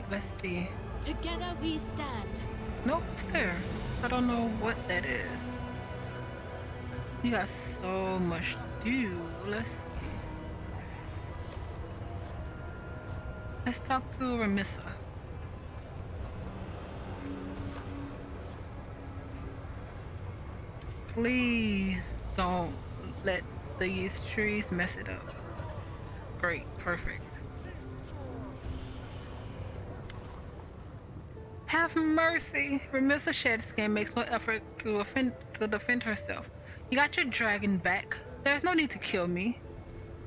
let's see. Together we stand. Nope, it's there. I don't know what that is. You got so much to do. Let's see. Let's talk to Remissa. Please don't let these trees mess it up. Great, perfect. Have mercy! Remissa Shedskin makes no effort to defend herself. You got your dragon back. There's no need to kill me.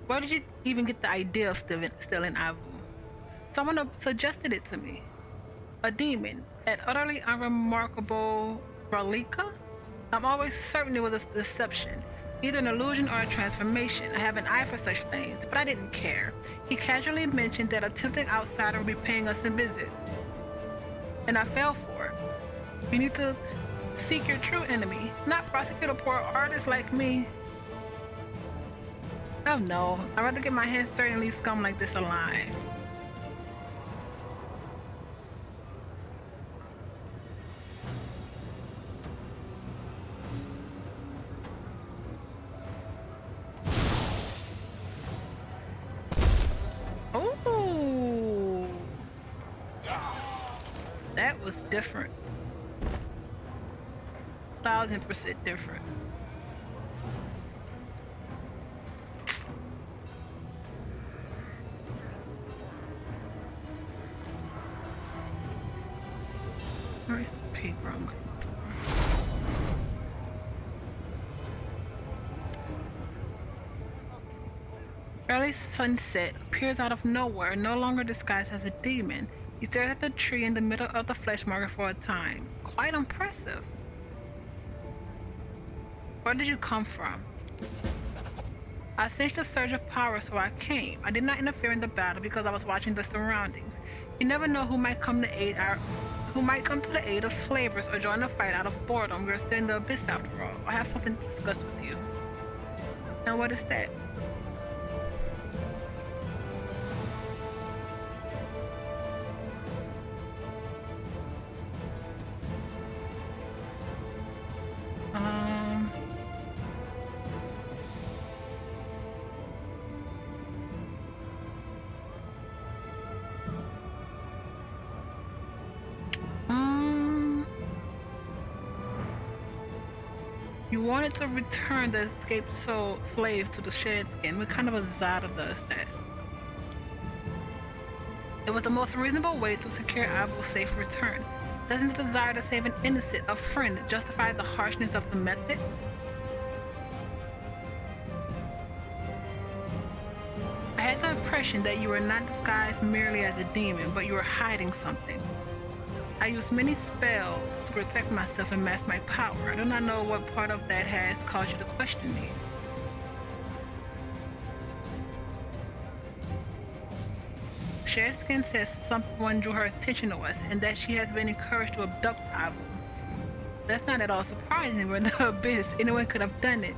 Where did you even get the idea of stealing Avu? Someone suggested it to me. A demon, an utterly unremarkable Ralika? I'm always certain it was a deception, either an illusion or a transformation. I have an eye for such things, but I didn't care. He casually mentioned that a tempting outsider would be paying us a visit, and I fell for it. You need to seek your true enemy, not prosecute a poor artist like me. Oh no, I'd rather get my hands dirty and leave scum like this alive. Oh, that was different. 1000% different. Where's the paper I'm looking for? Early sunset appears out of nowhere, no longer disguised as a demon. He stares at the tree in the middle of the flesh market for a time. Quite impressive. Where did you come from? I sensed a surge of power, so I came. I did not interfere in the battle because I was watching the surroundings. You never know who might come to the aid of slavers or join the fight out of boredom. We're still in the abyss after all. I have something to discuss with you. And what is that? You wanted to return the escaped slave to the Shedskin. What kind of a Zada does that? It was the most reasonable way to secure Abu's safe return. Doesn't the desire to save an innocent, a friend, justify the harshness of the method? I had the impression that you were not disguised merely as a demon, but you were hiding something. I used many spells to protect myself and mask my power. I do not know what part of that has caused you to question me. Shedskin says someone drew her attention to us and that she has been encouraged to abduct Abu. That's not at all surprising. We're in the abyss. Anyone could have done it.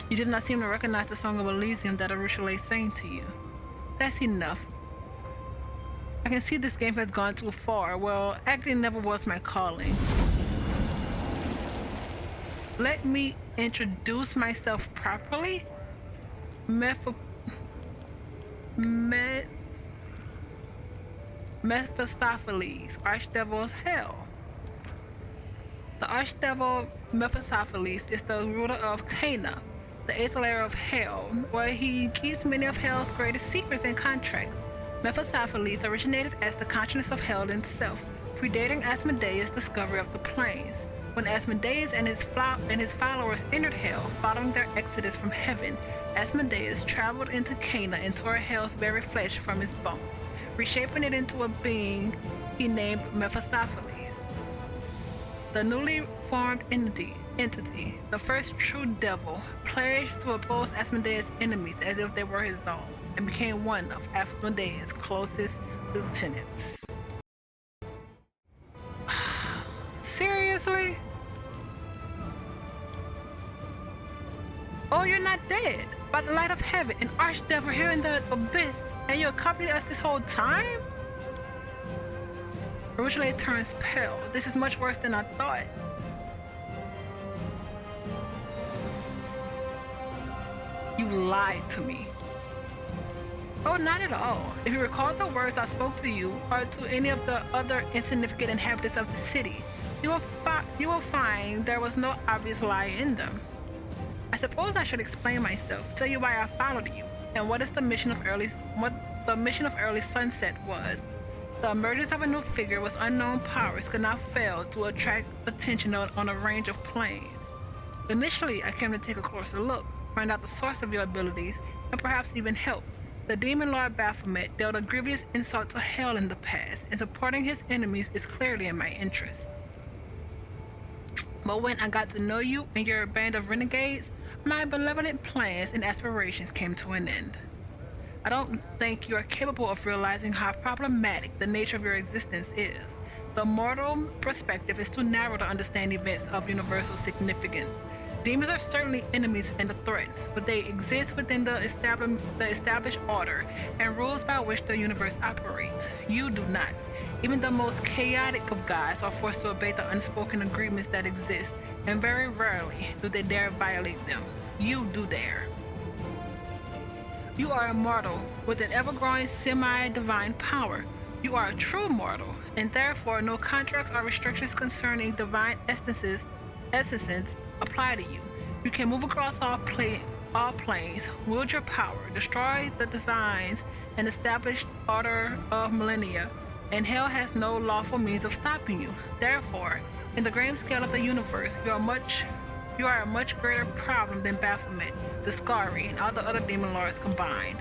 You did not seem to recognize the Song of Elysium that Arushale sang to you. That's enough. I can see this game has gone too far. Well, acting never was my calling. Let me introduce myself properly. Mephistopheles, Archdevil of Hell. The Archdevil Mephistopheles is the ruler of Cana, the 8th layer of Hell, where he keeps many of Hell's greatest secrets and contracts. Mephistopheles originated as the consciousness of Hell itself, predating Asmodeus' discovery of the plains. When Asmodeus and his followers entered Hell, following their exodus from heaven, Asmodeus traveled into Cana and tore Hell's very flesh from his bones, reshaping it into a being he named Mephistopheles. The newly formed entity, the first true devil, pledged to oppose Asmodeus' enemies as if they were his own, and became one of Asmodeus' closest lieutenants. Seriously? Oh, you're not dead. By the light of heaven, an archdevil here in the abyss, and you accompanied us this whole time? Originally it turns pale. This is much worse than I thought. You lied to me. Oh, not at all. If you recall the words I spoke to you or to any of the other insignificant inhabitants of the city, you will find there was no obvious lie in them. I suppose I should explain myself, tell you why I followed you, and what the mission of early sunset was. The emergence of a new figure with unknown powers could not fail to attract attention on a range of planes. Initially, I came to take a closer look, find out the source of your abilities, and perhaps even help. The demon lord Baphomet dealt a grievous insult to hell in the past, and supporting his enemies is clearly in my interest. But when I got to know you and your band of renegades, my benevolent plans and aspirations came to an end. I don't think you are capable of realizing how problematic the nature of your existence is. The mortal perspective is too narrow to understand events of universal significance. Demons are certainly enemies and a threat, but they exist within the established order and rules by which the universe operates. You do not. Even the most chaotic of gods are forced to obey the unspoken agreements that exist, and very rarely do they dare violate them. You do dare. You are immortal, with an ever-growing semi-divine power. You are a true mortal, and therefore no contracts or restrictions concerning divine essences apply to you. You can move across all planes, wield your power, destroy the designs and established order of millennia, and hell has no lawful means of stopping you. Therefore, in the grand scale of the universe, you are a much greater problem than Baphomet, the Scari, and all the other demon lords combined.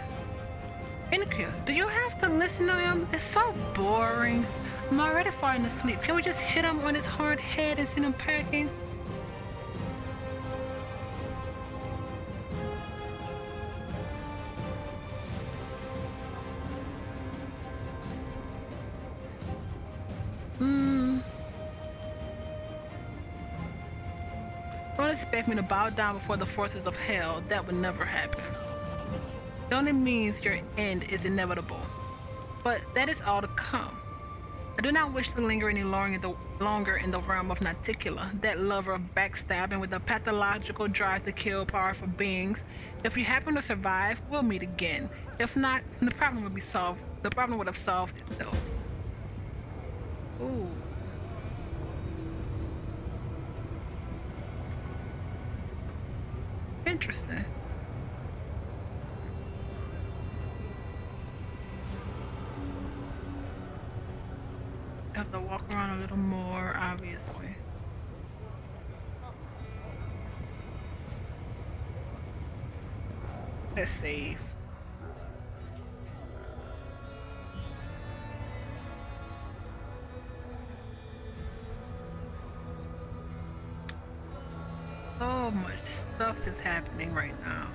Incria, do you have to listen to him? It's so boring. I'm already falling asleep. Can we just hit him on his hard head and send him packing? Don't expect me to bow down before the forces of hell. That would never happen. It only means your end is inevitable. But that is all to come. I do not wish to linger any longer in the realm of Nauticula, that lover of backstabbing with a pathological drive to kill powerful beings. If you happen to survive, we'll meet again. If not, the problem would be solved. The problem would have solved itself. Ooh. Interesting. I have to walk around a little more, obviously. Let's save. So much stuff is happening right now.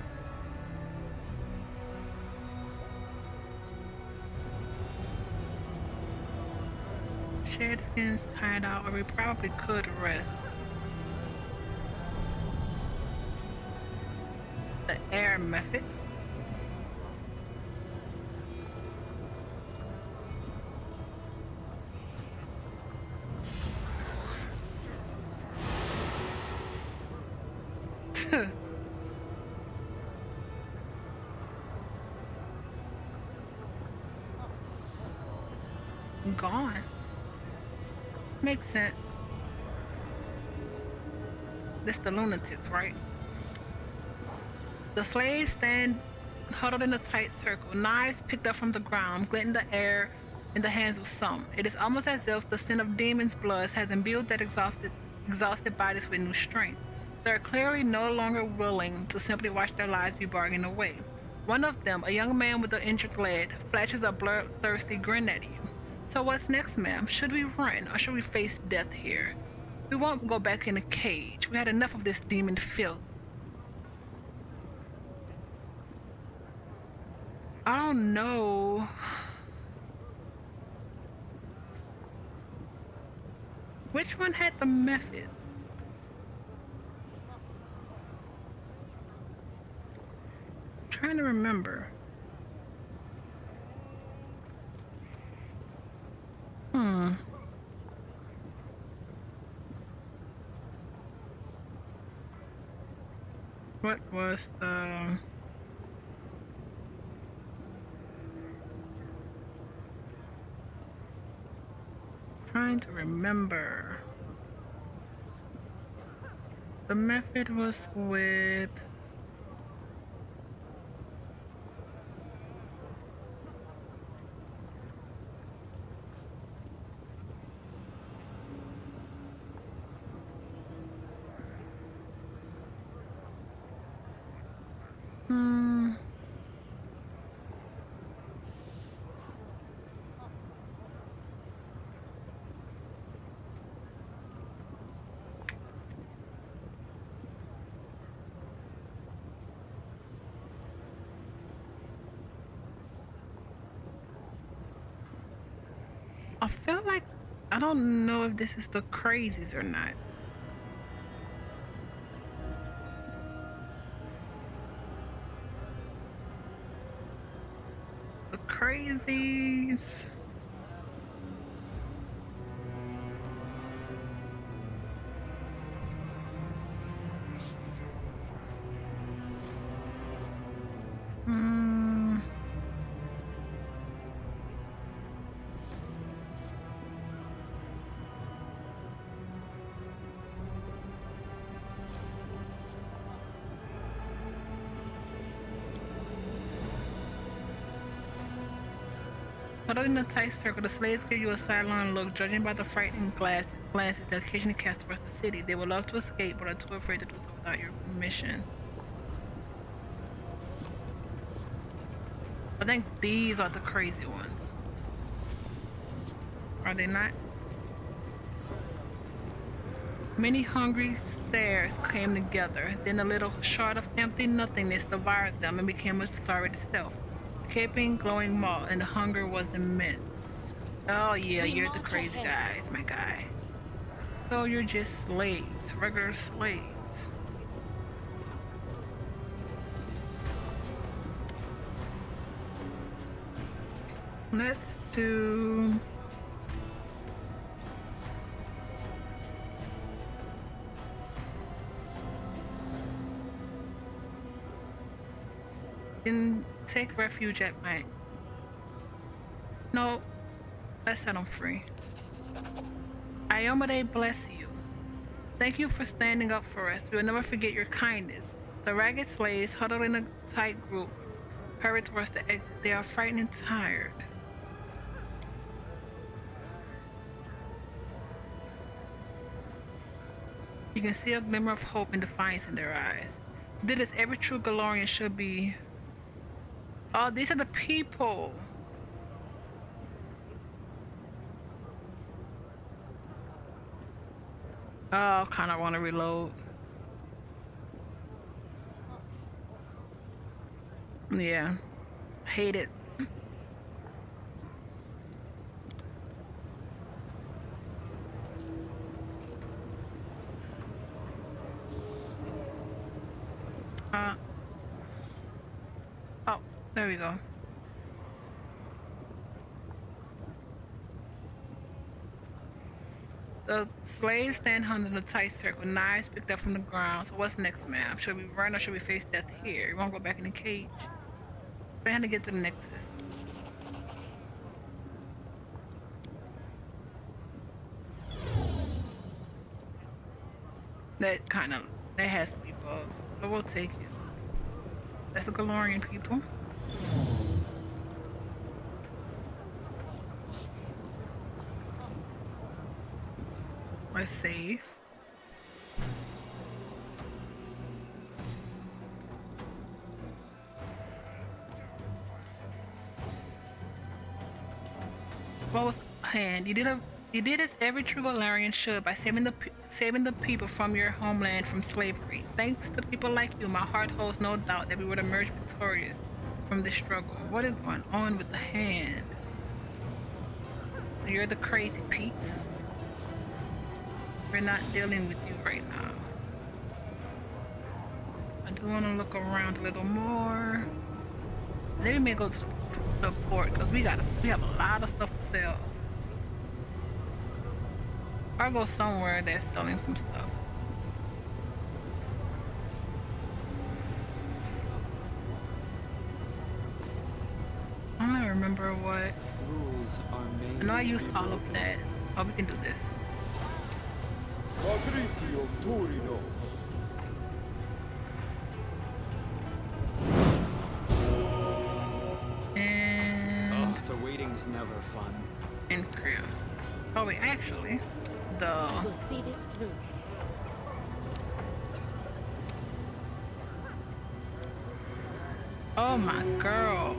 Shared skins hideout, or we probably could rest. The air method. Gone. Makes sense. This the lunatics, right? The slaves stand huddled in a tight circle, knives picked up from the ground, glint in the air in the hands of some. It is almost as if the scent of demons' blood has imbued their exhausted bodies with new strength. They are clearly no longer willing to simply watch their lives be bargained away. One of them, a young man with an injured leg, flashes a bloodthirsty grin at you. So what's next, ma'am? Should we run, or should we face death here? We won't go back in a cage. We had enough of this demon filth. I don't know. Which one had the method? I'm trying to remember. What was the... Trying to remember. The method was with... I feel like I don't know if this is the crazies or not. The crazies. Huddled in a tight circle, the slaves give you a sidelong look, judging by the frightening glances they occasionally cast towards the city. They would love to escape, but are too afraid to do so without your permission. I think these are the crazy ones. Are they not? Many hungry stares came together. Then a little shard of empty nothingness devoured them and became a star itself. Keeping glowing maw, and the hunger was immense. Oh yeah, you're the crazy guys, my guy. So you're just slaves, regular slaves. Let's do... Then take refuge at my... No, let's set them free. Iomade bless you. Thank you for standing up for us. We will never forget your kindness. The ragged slaves, huddled in a tight group, hurry towards the exit. They are frightened and tired. You can see a glimmer of hope and defiance in their eyes. Did as every true Galorian should be. Oh, these are the people. Oh, kind of want to reload. Yeah, hate it. Oh, there we go. The slaves stand huddled in a tight circle, knives picked up from the ground. So what's next, ma'am? Should we run or should we face death here? You won't go back in the cage. We had to get to the nexus. That has to be bugged, but we'll take it. That's the Galorian people. Let's save. What was hand? You did as every true Valerian should by saving the people from your homeland from slavery. Thanks to people like you, my heart holds no doubt that we would emerge victorious from this struggle. What is going on with the hand? You're the crazy Pete's. We're not dealing with you right now. I do want to look around a little more. Maybe we may go to the port because we have a lot of stuff to sell. Or go somewhere that's selling some stuff. remember what. Rules are made I know I to used be all of broken. that. Oh, we can do this. Patrizio Turino. And The waiting's never fun. Incria. Oh wait, actually, I the will see this through. oh my girl.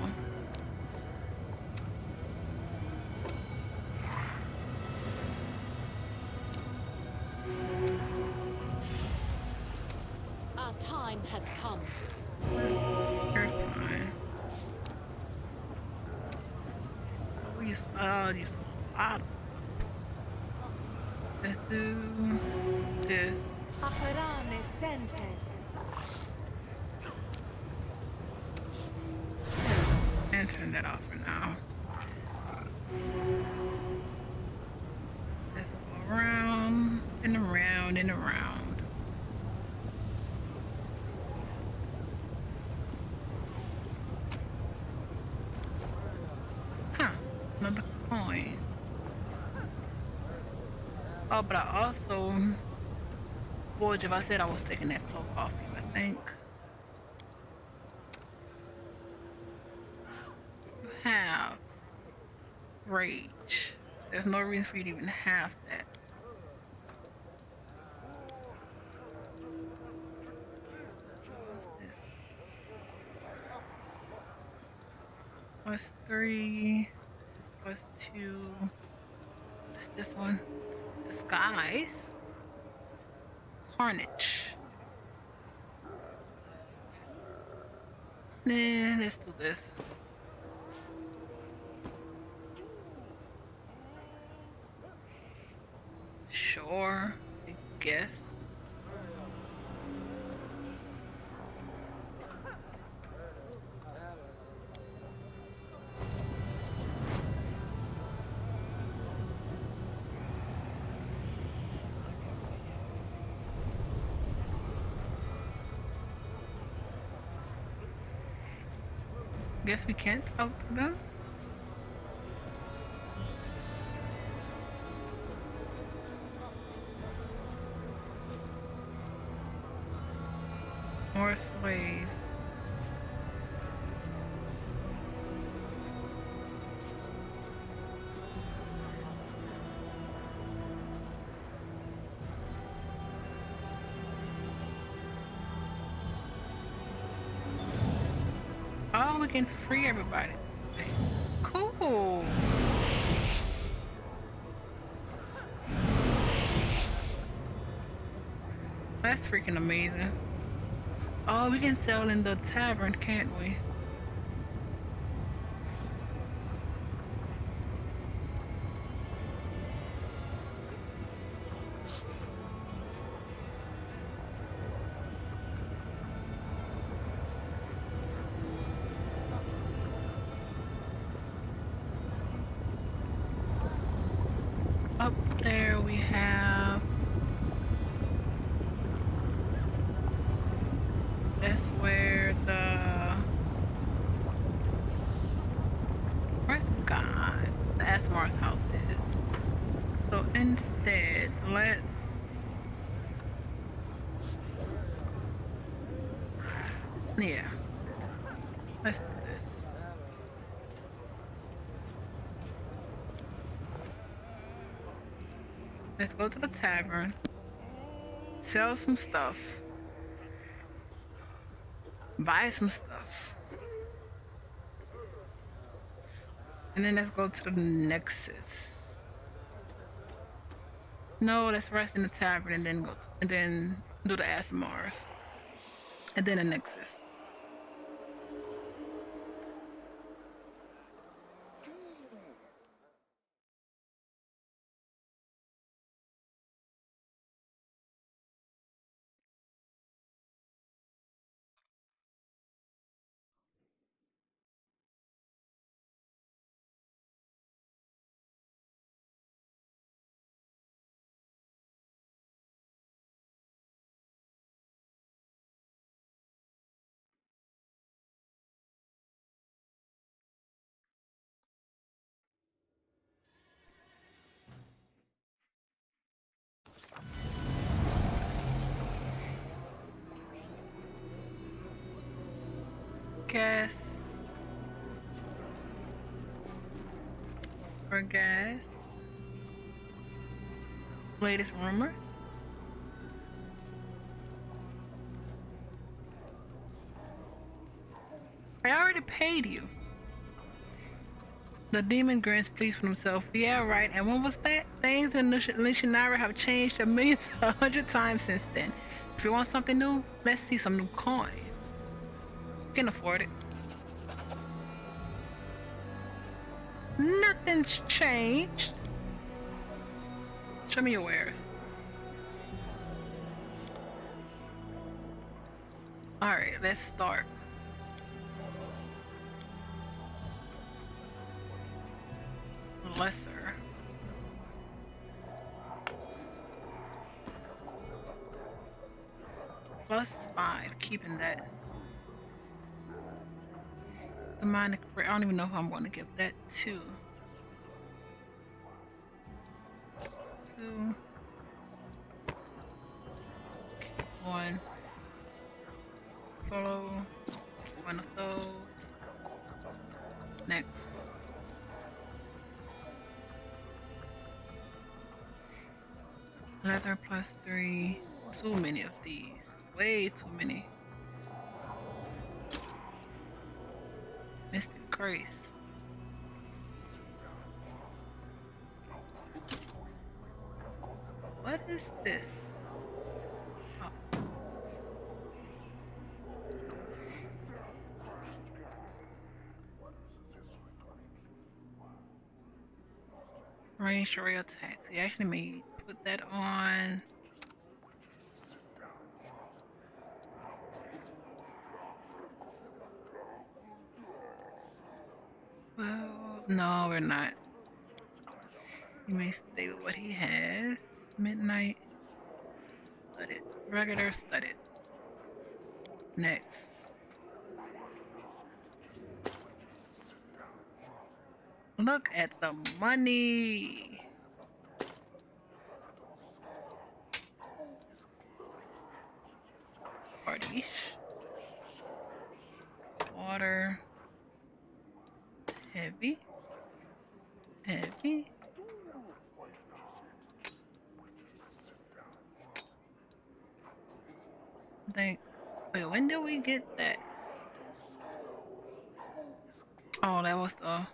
Our time has come. You're fine. Oh, we used a lot of stuff. Let's do this Aperane sentes. and turn that off for now. Let's go around and around and around. Huh, another coin. Oh, but I also, boy, if I said I was taking that cloak off you, I think. You have rage. There's no reason for you to even have that. What's this? +3. This is +2. What's this one? Disguise. Carnage. Nah, let's do this. Sure, I guess. Guess we can't talk to them. More slaves. Oh, we can free everybody. Cool. That's freaking amazing. Oh, we can sell in the tavern, can't we? Up there we have. That's where the. Where's the god? The Asmar's house is. So instead, let's. Yeah. Let's do this. Let's go to the tavern. Sell some stuff. Buy some stuff. And then let's go to the Nexus. No, let's rest in the tavern and then and then do the Asmars. And then the Nexus. gas. For gas. Latest rumors. I already paid you. The demon grins pleased with himself. Yeah, right. And when was that? Things in Lishanara have changed a million to 100 times since then. If you want something new, let's see some new coin. You can afford it. Nothing's changed. Show me your wares. Alright, let's start. Lesser. +5, keeping that. Demonic, I don't even know who I'm going to give that to. 2. 1. Follow one of those. Next. Leather +3. Too many of these. Way too many. Mystic Grace. What is this? Oh. Range array attacks. We actually may put that on. Well, no, we're not. He may stay with what he has. Midnight. Studded. Regular studded. Next. Look at the money. Party. Water. Heavy. Heavy. Wait, when did we get that? Oh, that was the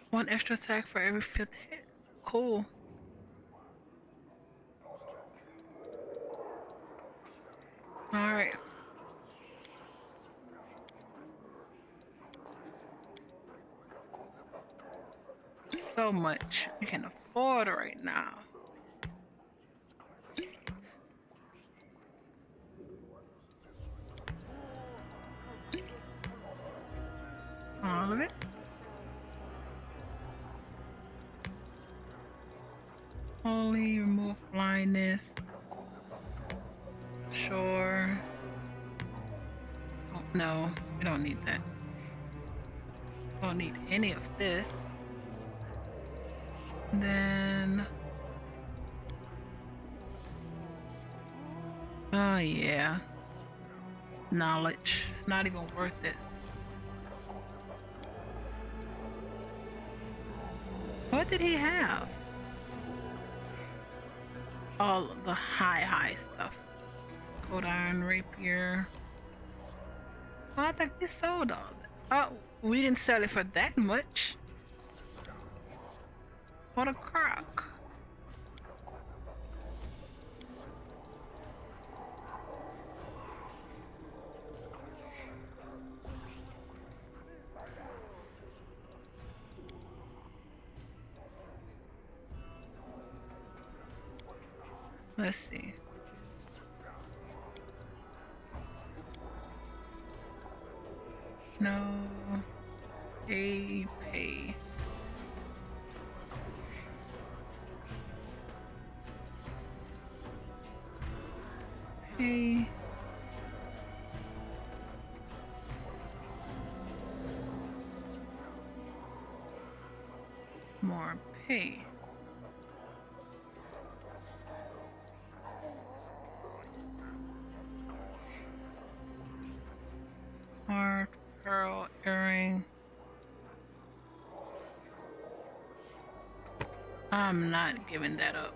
1 extra attack for every 5th hit. Cool. Alright. So much we can afford right now. All of it. Holy, remove blindness. Sure. Oh, no, we don't need that. Don't need any of this. Then, oh yeah, knowledge. It's not even worth it. What did he have? All of the high stuff. Cold iron, rapier. Well, I think we sold all that. Oh, we didn't sell it for that much. What a crock. Let's see. No. Pay. Pay. More pay. Pearl earring. I'm not giving that up.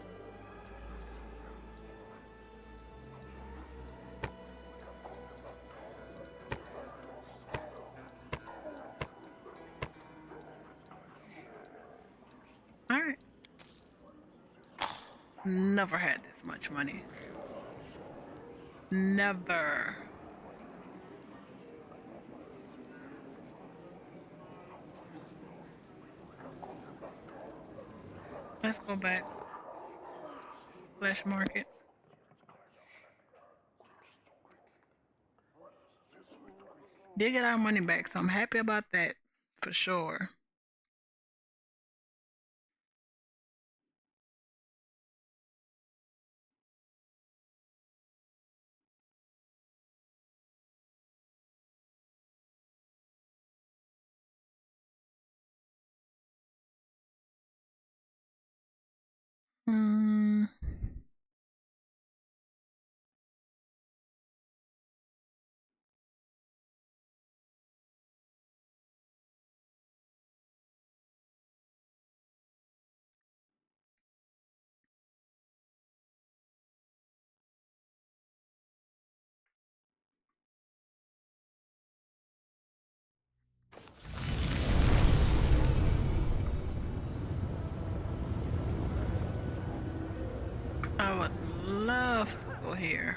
All right. Never had this much money. Never. Let's go back. Flesh market. Did get our money back, so I'm happy about that for sure. Hmm. I would love to go here.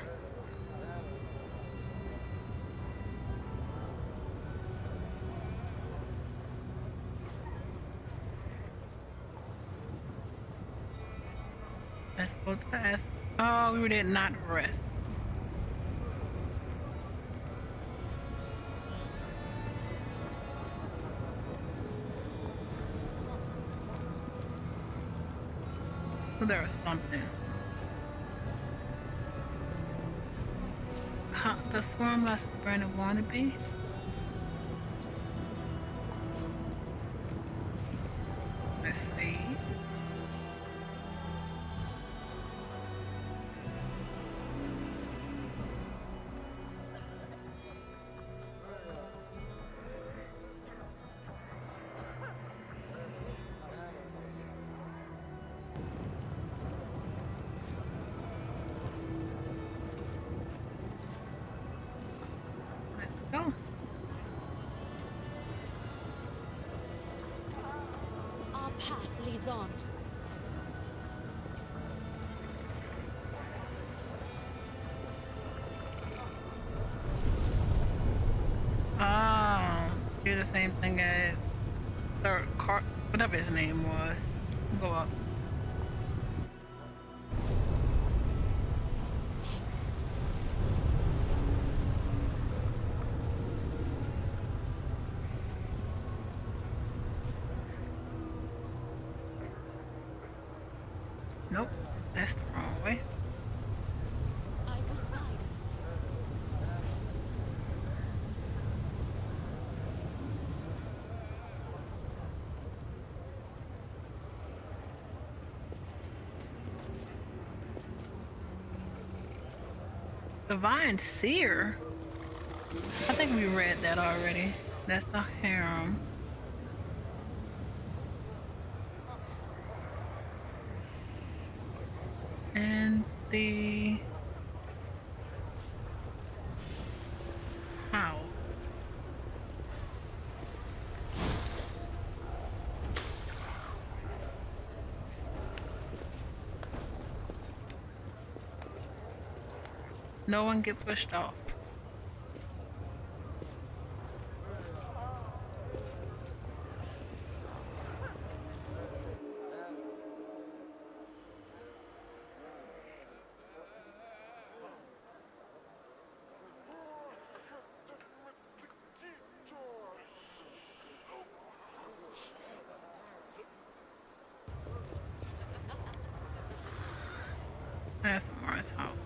Let's go to the S. Oh, we did not rest. So there was something. The swarm lost the brand of wannabe. Let's see. Let's go. Our path leads on. Oh, do the same thing as Sir Car, whatever his name was. Go up. Nope, that's the wrong way. I will guide us. Divine Seer? I think we read that already. That's the harem. And the how? No one get pushed off. That's Mars house.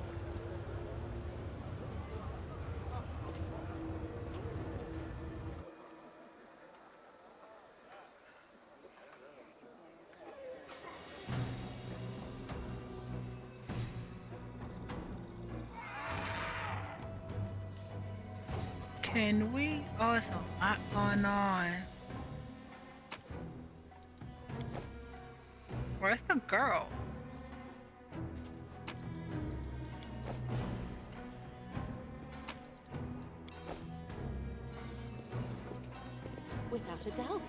Can we? Oh, it's a lot going on. Where's the girl? Without a doubt.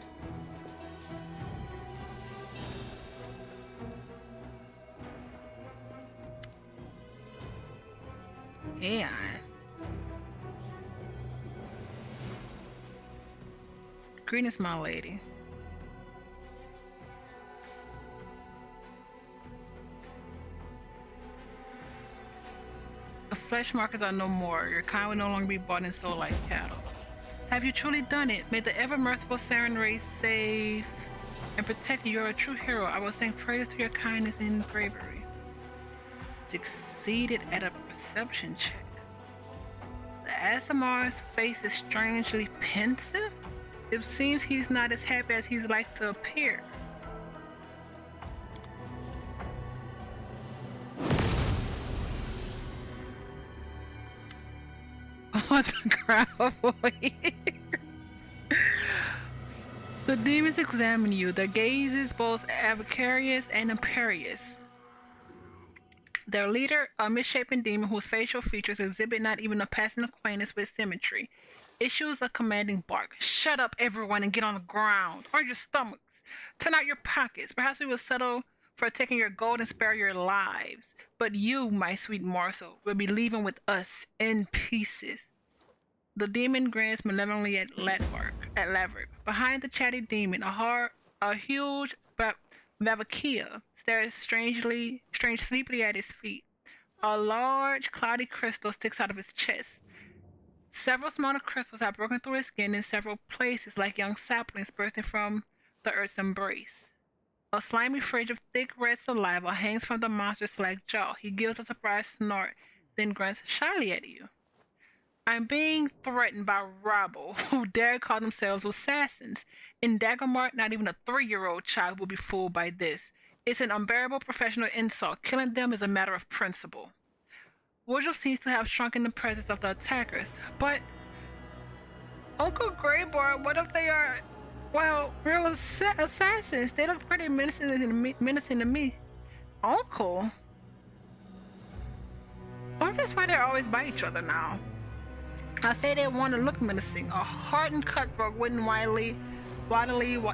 Yeah. Greetings, my lady. The flesh markers are no more. Your kind will no longer be bought and sold like cattle. Have you truly done it? May the ever-merciful Saren race save and protect you. You're a true hero. I will sing praise to your kindness and bravery. Succeeded at a perception check. The ASMR's face is strangely pensive. It seems he's not as happy as he'd like to appear. What the crap, boy? The demons examine you, their gaze is both avaricious and imperious. Their leader, a misshapen demon whose facial features exhibit not even a passing acquaintance with symmetry, issues a commanding bark. Shut up, everyone, and get on the ground, or your stomachs. Turn out your pockets. Perhaps we will settle for taking your gold and spare your lives. But you, my sweet morsel, will be leaving with us in pieces. The demon grins malevolently at Laverick. Behind the chatty demon, a huge Vavakia stares strange sleepily at his feet. A large, cloudy crystal sticks out of his chest. Several smaller crystals have broken through his skin in several places, like young saplings bursting from the earth's embrace. A slimy fridge of thick red saliva hangs from the monster's slack jaw. He gives a surprised snort, then grunts shyly at you. I'm being threatened by rabble who dare call themselves assassins. In Daggermark, not even a 3-year-old child will be fooled by this. It's an unbearable professional insult. Killing them is a matter of principle. Woodrow seems to have shrunk in the presence of the attackers, but Uncle Greybar, what if they are, well, real assassins? They look pretty menacing to me. Uncle? Or that's why they're always by each other now. I say they want to look menacing. A hardened cutthroat wouldn't widely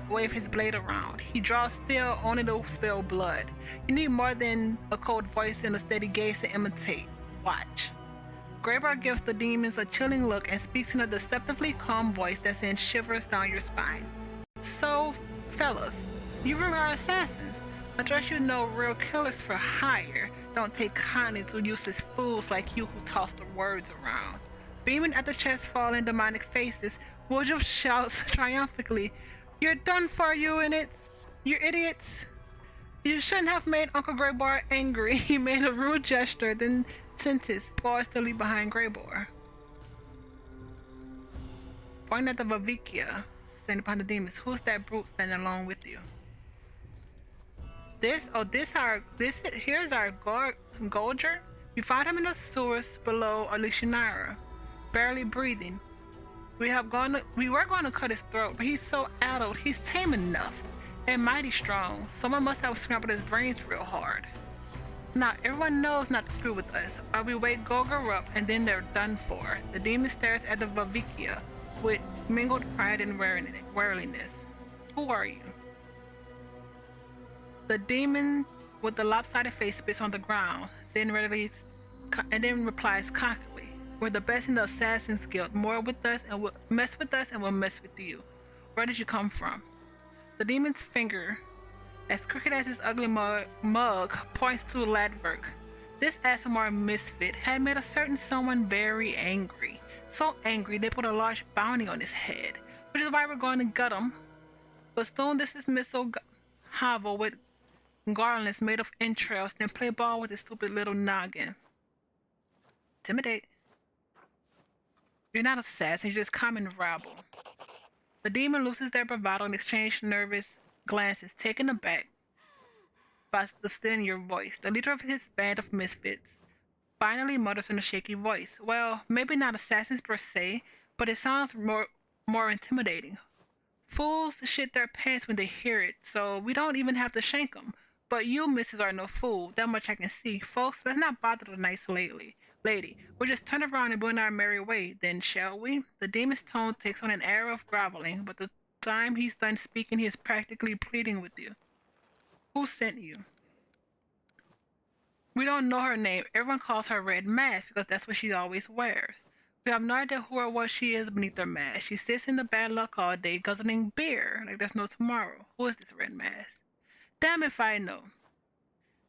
wave his blade around. He draws steel only to spill blood. You need more than a cold voice and a steady gaze to imitate. Watch. Greybar gives the demons a chilling look and speaks in a deceptively calm voice that sends shivers down your spine. So, fellas, you regard assassins. I trust you know real killers for hire. Don't take kindly to useless fools like you who toss the words around. Beaming at the chest falling demonic faces, Woodruff shouts triumphantly, "You're done for, you idiots! You shouldn't have made Uncle Greybar angry." He made a rude gesture, then Tintis paused to leave behind Greybar. Pointing at the Vavikia standing behind the demons. Who's that brute standing along with you? Here's our Golger. We found him in the sewers below Alishinara, barely breathing. We were going to cut his throat, but he's so addled. He's tame enough and mighty strong. Someone must have scrambled his brains real hard. Now, everyone knows not to screw with us, or we wake Golger up and then they're done for. The demon stares at the Vavikia with mingled pride and wariness. Who are you? The demon with the lopsided face spits on the ground, then replies cockily, "We're the best in the Assassin's Guild. More with us and we'll mess with us and we'll mess with you. Where did you come from?" The demon's finger, as crooked as his ugly mug, points to Ladberg. This ASMR misfit had made a certain someone very angry. So angry they put a large bounty on his head, which is why we're going to gut him. But soon this dismissal hovel with garlands made of entrails, then play ball with his stupid little noggin. Intimidate. You're not assassin, you're just common rabble. The demon loses their bravado and exchange nervous glances, taken aback by the still in your voice. The leader of his band of misfits finally mutters in a shaky voice, "Well, maybe not assassins per se, but it sounds more intimidating. Fools shit their pants when they hear it, so we don't even have to shank them. But you, missus, are no fool. That much I can see. Folks, let's not bother the nice lady. We'll just turn around and go on our merry way, then, shall we? The demon's tone takes on an air of groveling, but the time he's done speaking, he is practically pleading with you. Who sent you? We don't know her name. Everyone calls her Red Mask because that's what she always wears. We have no idea who or what she is beneath her mask. She sits in the bad luck all day, guzzling beer like there's no tomorrow. Who is this Red Mask? Damn if I know.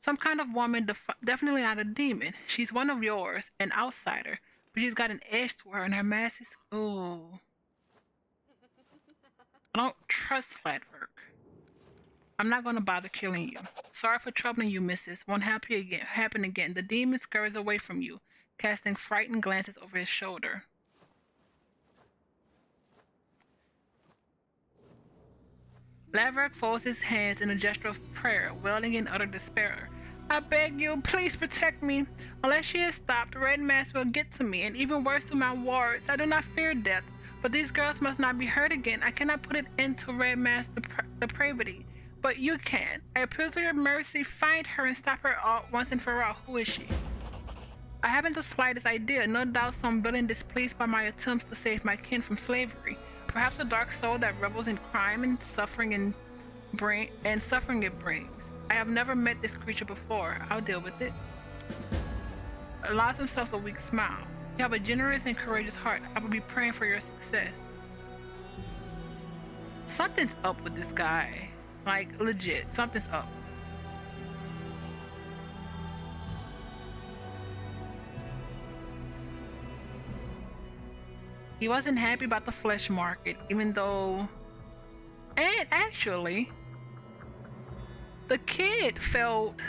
Some kind of woman, definitely not a demon. She's one of yours, an outsider, but she's got an edge to her, and her mask is... Ooh. I don't trust Flatwork. I'm not going to bother killing you. Sorry for troubling you, missus. Won't happen again. The demon scurries away from you, casting frightened glances over his shoulder. Flatwork folds his hands in a gesture of prayer, wailing in utter despair. I beg you, please protect me. Unless she is stopped, Red Mask will get to me, and even worse to my wards. I do not fear death, but these girls must not be hurt again. I cannot put it into Red Mask's depravity. But you can. I appeal to your mercy. Find her and stop her all once and for all. Who is she? I haven't the slightest idea. No doubt some villain displeased by my attempts to save my kin from slavery. Perhaps a dark soul that revels in crime and suffering it brings. I have never met this creature before. I'll deal with it. Allows himself a weak smile. You have a generous and courageous heart. I will be praying for your success. Something's up with this guy. Like, legit. Something's up. He wasn't happy about the flesh market, even though... And actually, the kid felt...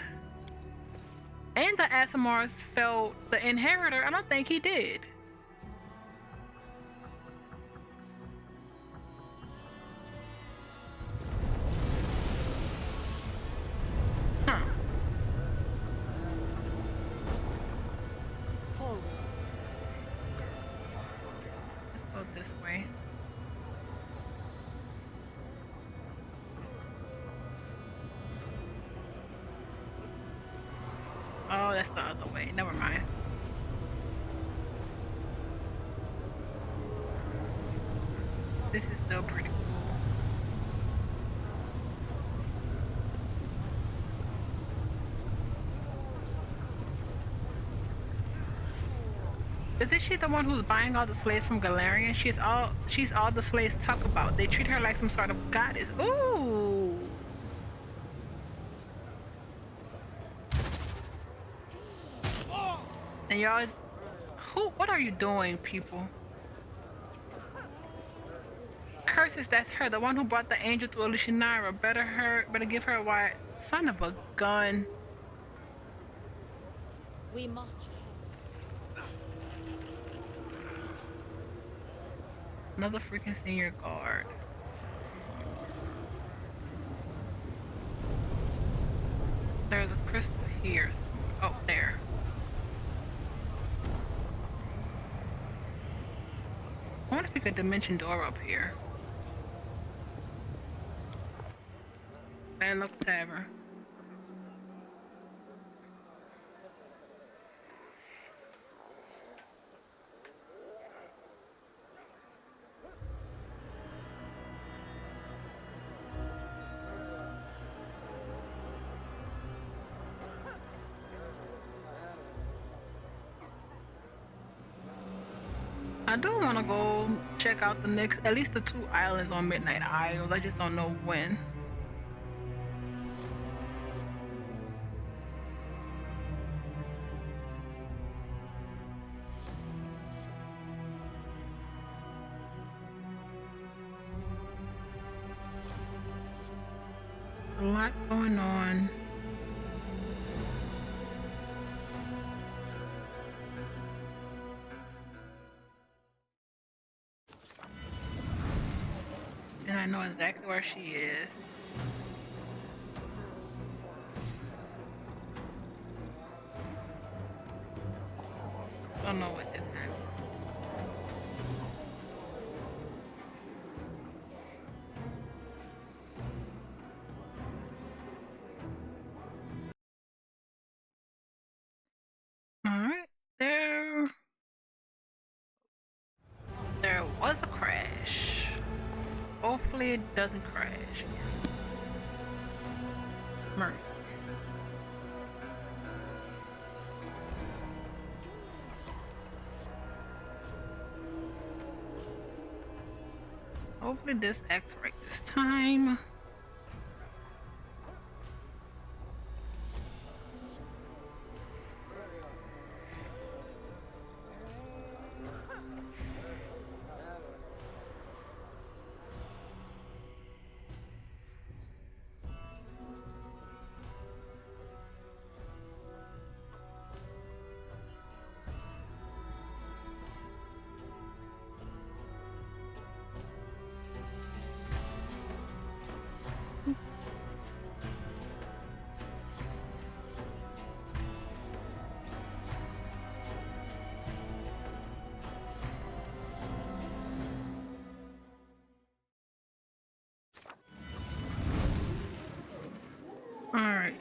And the Asimars felt the inheritor. I don't think he did. Huh. Forwards. Let's go this way. Oh, that's the other way. Never mind. This is still pretty cool. Isn't she the one who's buying all the slaves from Galarian? She's all the slaves talk about. They treat her like some sort of goddess. Ooh. And y'all, what are you doing, people? Curses, that's her, the one who brought the angel to Elushinara. Better give her a wide son of a gun. We march. Another freaking senior guard. There's a crystal here somewhere. Oh, there. I wonder if we could dimension door up here. Bad Luck Tavern. I do want to go check out the next, at least the 2 islands on Midnight Isles. I just don't know when. There's a lot going on. And I know exactly where she is. Don't know what just happened. Hopefully it doesn't crash. Mercy. Hopefully this acts right this time. Alright.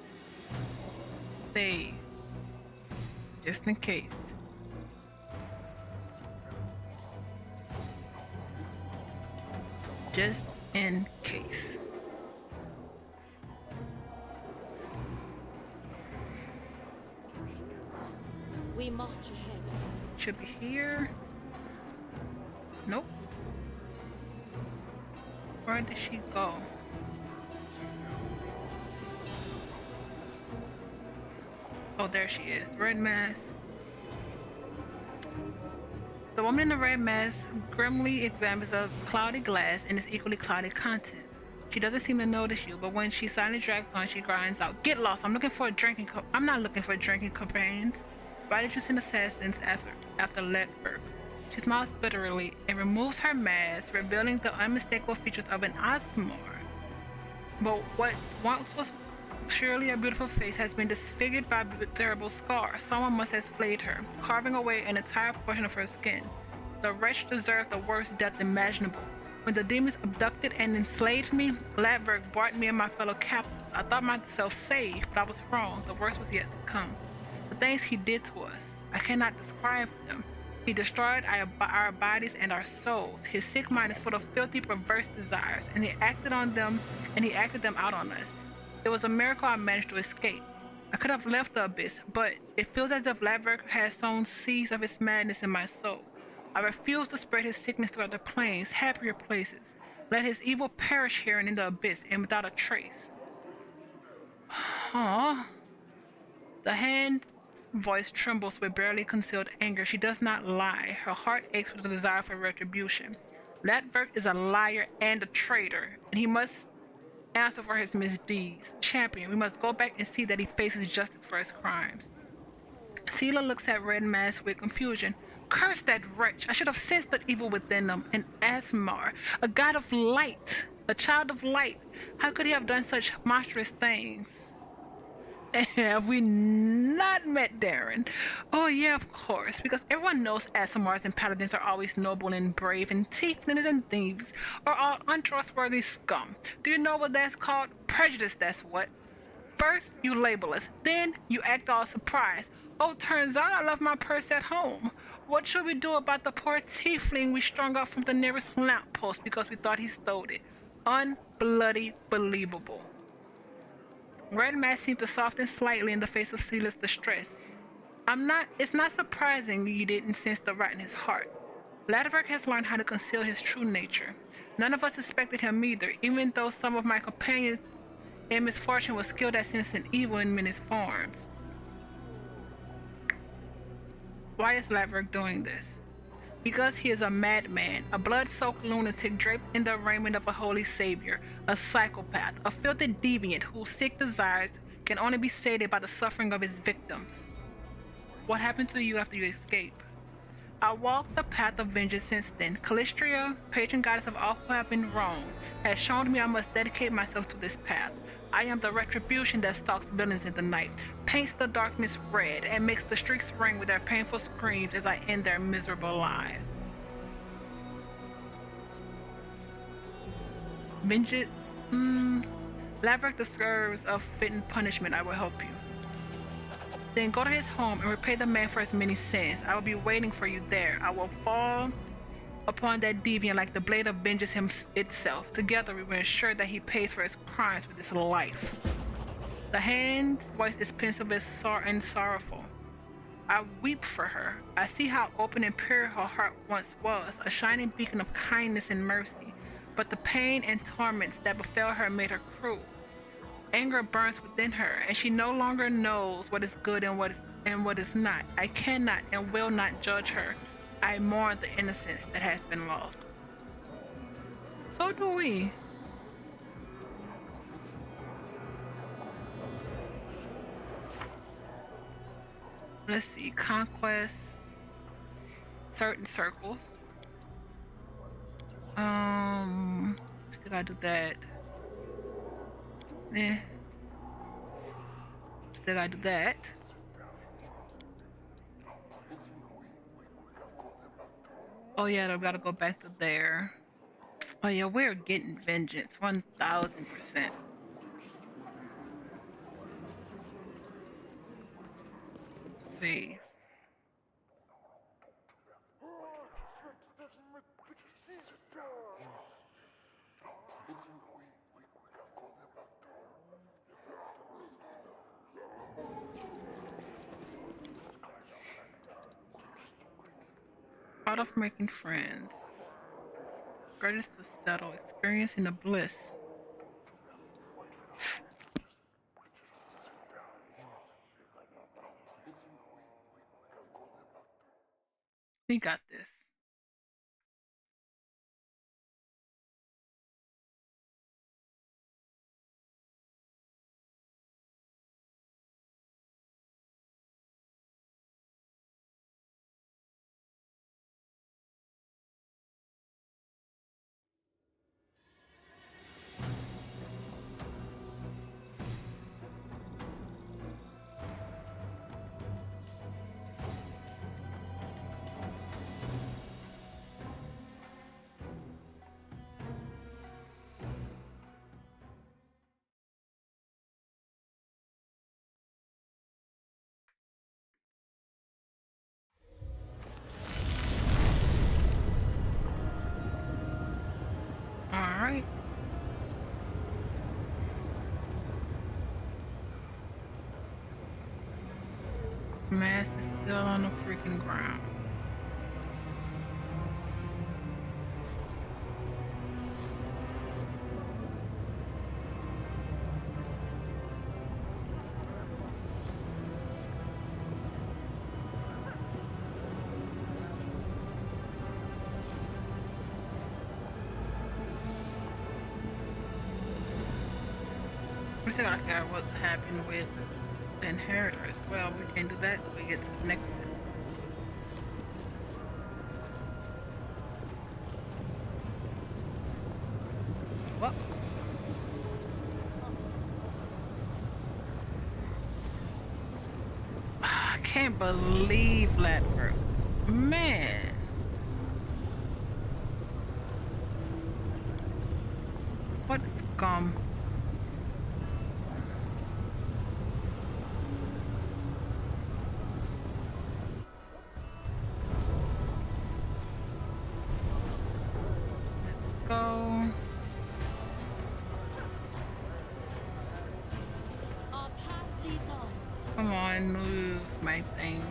Save. Just in case. Just in case. We march ahead. Should be here. Nope. Where did she go? Oh, there she is. Red mask. The woman in the red mask grimly examines a cloudy glass and its equally cloudy content. She doesn't seem to notice you, but when she silently drags on, she grinds out, "Get lost! I'm looking for a drinking I'm not looking for drinking companions. Why did you send assassins after Letberg?" She smiles bitterly and removes her mask, revealing the unmistakable features of an Osmar. But what once was surely a beautiful face has been disfigured by terrible scars. Someone must have flayed her, carving away an entire portion of her skin. The wretch deserved the worst death imaginable. When the demons abducted and enslaved me, Ladberg brought me and my fellow captives. I thought myself safe, but I was wrong. The worst was yet to come. The things he did to us, I cannot describe them. He destroyed our bodies and our souls. His sick mind is full of filthy, perverse desires, and he acted them out on us. It was a miracle I managed to escape. I could have left the abyss, but it feels as if Ladberg has sown seeds of his madness in my soul. I refuse to spread his sickness to other planes, happier places. Let his evil perish here and in the abyss, and without a trace. Huh? The hand's voice trembles with barely concealed anger. She does not lie. Her heart aches with the desire for retribution. Ladberg is a liar and a traitor, and he must answer for his misdeeds. Champion, we must go back and see that he faces justice for his crimes. Sela looks at Red Mask with confusion. Curse that wretch! I should have sensed the evil within him. An Asmar, a god of light, a child of light. How could he have done such monstrous things? Have we not met Darren? Oh yeah, of course, because everyone knows Asimars and paladins are always noble and brave, and tieflings and thieves are all untrustworthy scum. Do you know what that's called? Prejudice, that's what. First, you label us, then you act all surprised. Oh, turns out I left my purse at home. What should we do about the poor tiefling we strung up from the nearest lamppost because we thought he stole it? Unbloody believable. Red Mask seemed to soften slightly in the face of Sela's distress. It's not surprising you didn't sense the rot in his heart. Ladberg has learned how to conceal his true nature. None of us suspected him either, even though some of my companions in misfortune were skilled at sensing evil in many forms. Why is Ladberg doing this? Because he is a madman, a blood-soaked lunatic draped in the raiment of a holy savior, a psychopath, a filthy deviant whose sick desires can only be sated by the suffering of his victims. What happened to you after you escaped? I walked the path of vengeance since then. Callistria, patron goddess of all who have been wronged, has shown me I must dedicate myself to this path. I am the retribution that stalks villains in the night, paints the darkness red, and makes the streets ring with their painful screams as I end their miserable lives. Vengeance? Ladberg deserves a fitting punishment. I will help you. Then go to his home and repay the man for his many sins. I will be waiting for you there. I will fall upon that deviant like the blade of vengeance itself. Together we will ensure that he pays for his crimes with his life. The hand's voice is pensive and sorrowful. I weep for her. I see how open and pure her heart once was, a shining beacon of kindness and mercy. But the pain and torments that befell her made her cruel. Anger burns within her, and she no longer knows what is good and what is not. I cannot and will not judge her. I mourn the innocence that has been lost. So do we. Let's see, conquest, certain circles. Still gotta do that. Still gotta do that. Oh yeah, I gotta go back to there. Oh yeah, we're getting vengeance, 1000%. See. Out of making friends. Greatest to settle, experiencing the bliss. We got this. Alright. Mass is still on the freaking ground. We still gotta figure out what happened with the inheritor as well. We can't do that until we get to the Nexus. What? I can't believe that worked. Man. What scum? Go. Our path leads on. Come on, move my thing.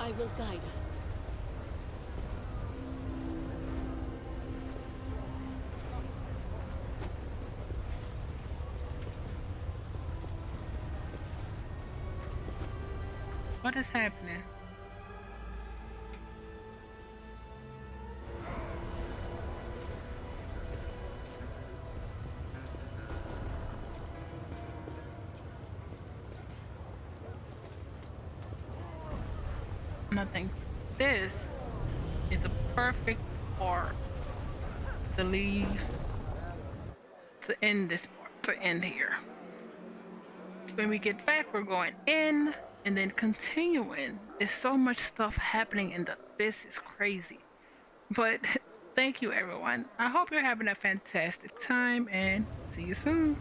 I will guide us. What is happening? And I think this is a perfect part to leave, to end this part, to end here. When we get back, we're going in and then continuing. There's so much stuff happening in the abyss, is crazy. But Thank you, everyone. I hope you're having a fantastic time and see you soon.